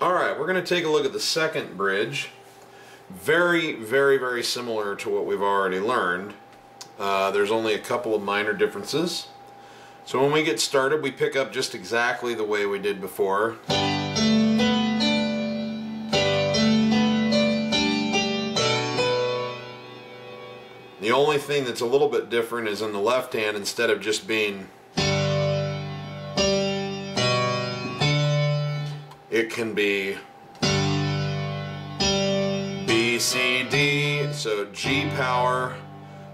Alright, we're going to take a look at the second bridge. Very similar to what we've already learned. There's only a couple of minor differences. So when we get started, we pick up just exactly the way we did before. The only thing that's a little bit different is in the left hand, instead of just being, it can be B, C, D, so G power,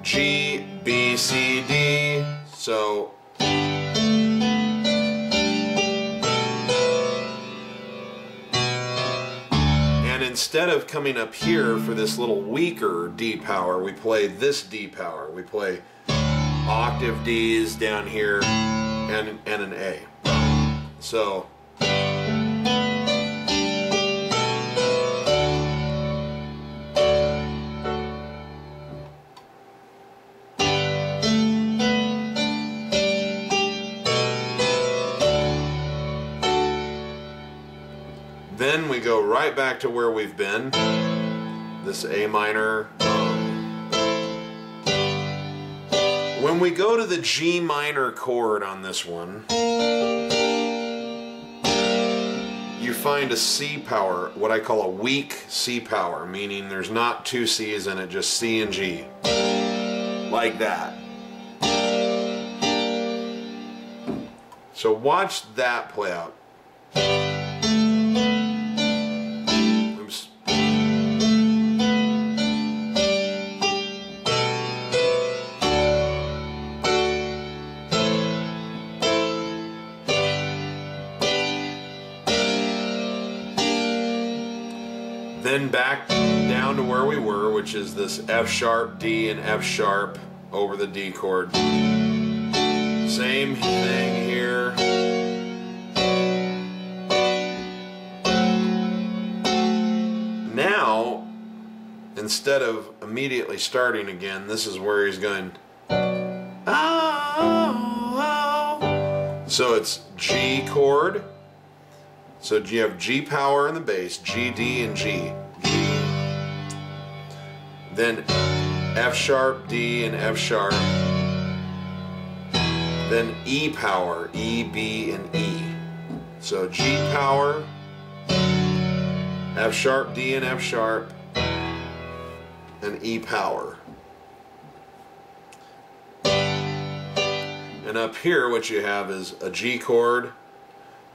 G, B, C, D, so and instead of coming up here for this little weaker D power, we play this D power. We play octave Ds down here and an A. So then we go right back to where we've been, this A minor. When we go to the G minor chord on this one, you find a C power, what I call a weak C power, meaning there's not two C's in it, just C and G, like that. So watch that play out. Then back down to where we were, which is this F sharp, D, and F sharp over the D chord. Same thing here. Now, instead of immediately starting again, this is where he's going, oh, oh. So it's G chord. So you have G power in the bass, G, D, and G. G. Then F sharp, D, and F sharp. Then E power, E, B, and E. So G power, F sharp, D, and F sharp, and E power. And up here what you have is a G chord,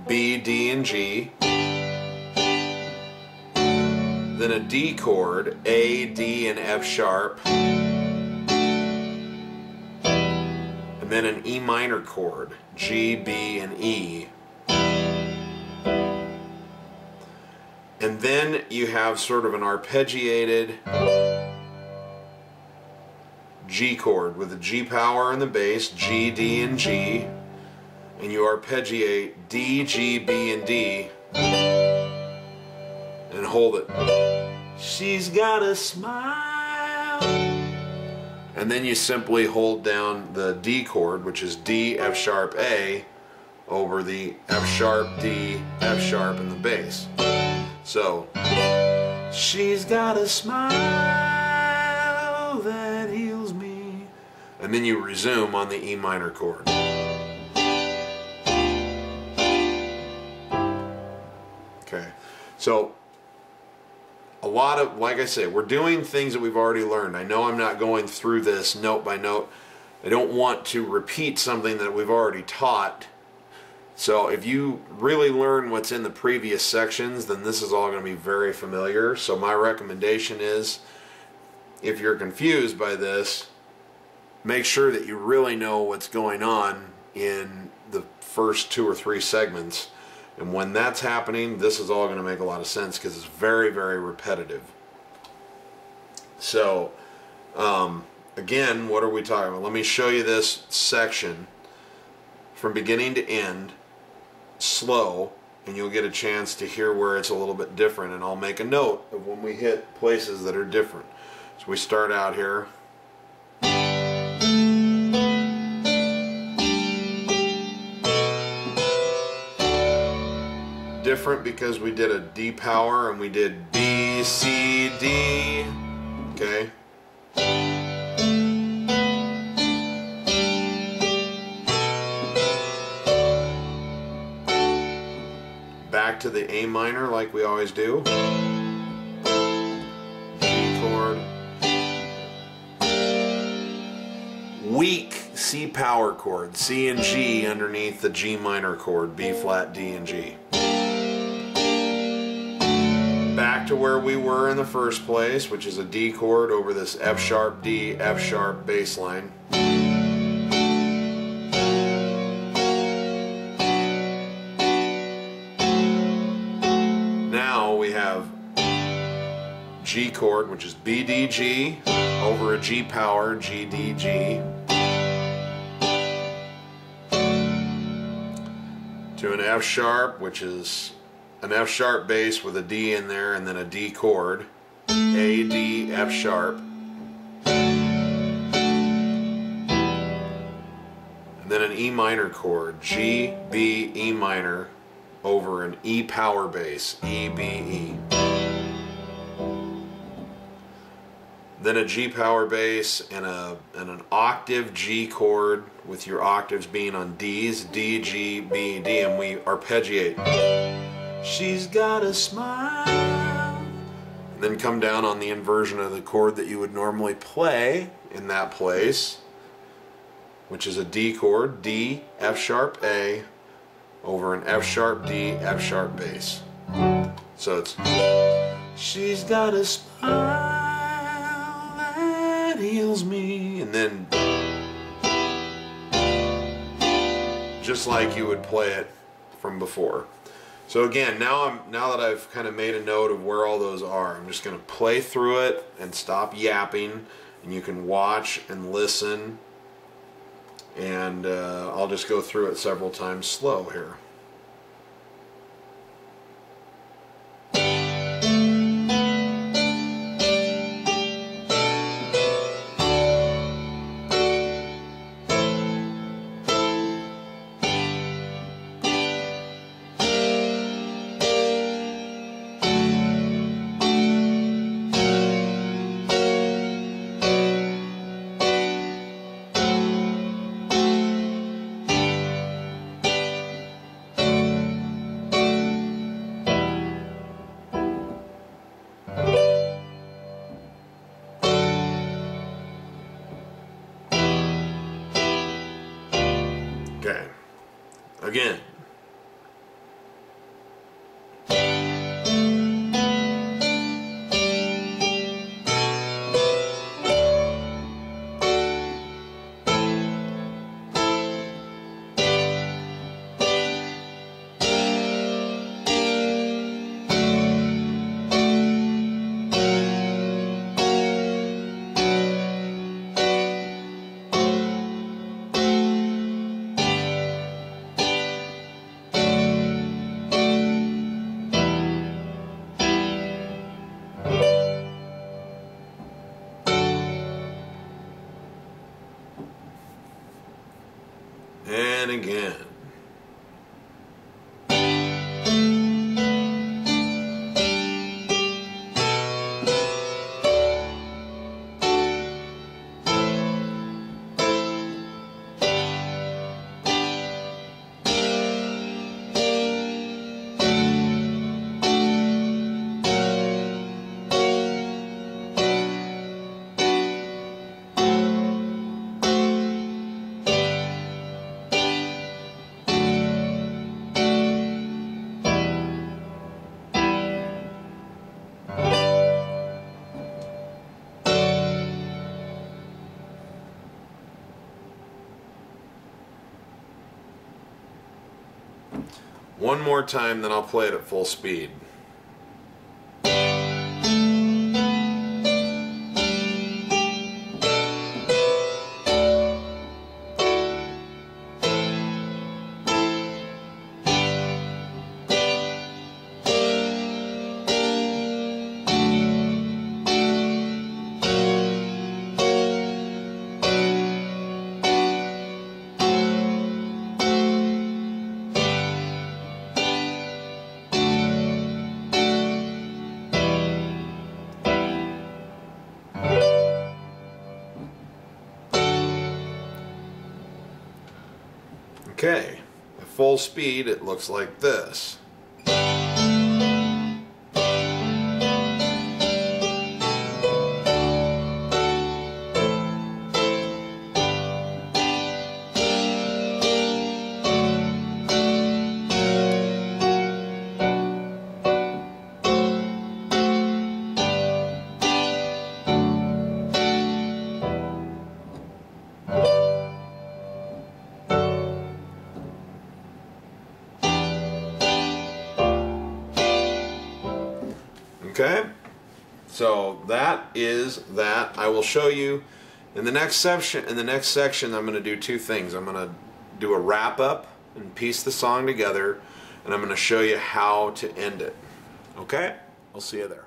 B, D, and G, then a D chord, A, D, and F sharp, and then an E minor chord, G, B, and E. And then you have sort of an arpeggiated G chord with a G power in the bass, G, D, and G. And you arpeggiate D, G, B, and D, and hold it. She's got a smile. And then you simply hold down the D chord, which is D, F sharp, A, over the F sharp, D, F sharp, and the bass. So, she's got a smile that heals me. And then you resume on the E minor chord. Okay, so a lot of, like I say, we're doing things that we've already learned. I know I'm not going through this note by note. I don't want to repeat something that we've already taught. So if you really learn what's in the previous sections, then this is all going to be very familiar. So my recommendation is, if you're confused by this, make sure that you really know what's going on in the first 2 or 3 segments. And when that's happening, this is all going to make a lot of sense because it's very repetitive. So, again, what are we talking about? Let me show you this section from beginning to end, slow, and you'll get a chance to hear where it's a little bit different. And I'll make a note of when we hit places that are different. So we start out here. different because we did a D power and we did B, C, D. Okay. Back to the A minor like we always do. G chord. Weak C power chord, C and G underneath the G minor chord, B flat, D and G. Back to where we were in the first place, which is a D chord over this F sharp, D, F sharp bass line. Now we have G chord, which is B, D, G, over a G power, G, D, G, to an F sharp, which is an F sharp bass with a D in there, and then a D chord, A, D, F sharp, and then an E minor chord, G, B, E minor, over an E power bass, E, B, E. Then a G power bass and an octave G chord with your octaves being on D's, D, G, B, D, and we arpeggiate. She's got a smile. And then come down on the inversion of the chord that you would normally play in that place, which is a D chord, D, F sharp, A, over an F sharp, D, F sharp bass. So it's, she's got a smile that heals me, and then just like you would play it from before. So again, now that I've kind of made a note of where all those are, I'm just going to play through it and stop yapping, and you can watch and listen, and I'll just go through it several times slow here. Okay, again. And again. One more time, then I'll play it at full speed. Okay, at full speed it looks like this. Okay, so that is that. I will show you in the next section. In the next section, I'm going to do two things. I'm going to do a wrap up and piece the song together, and I'm going to show you how to end it. Okay, I'll see you there.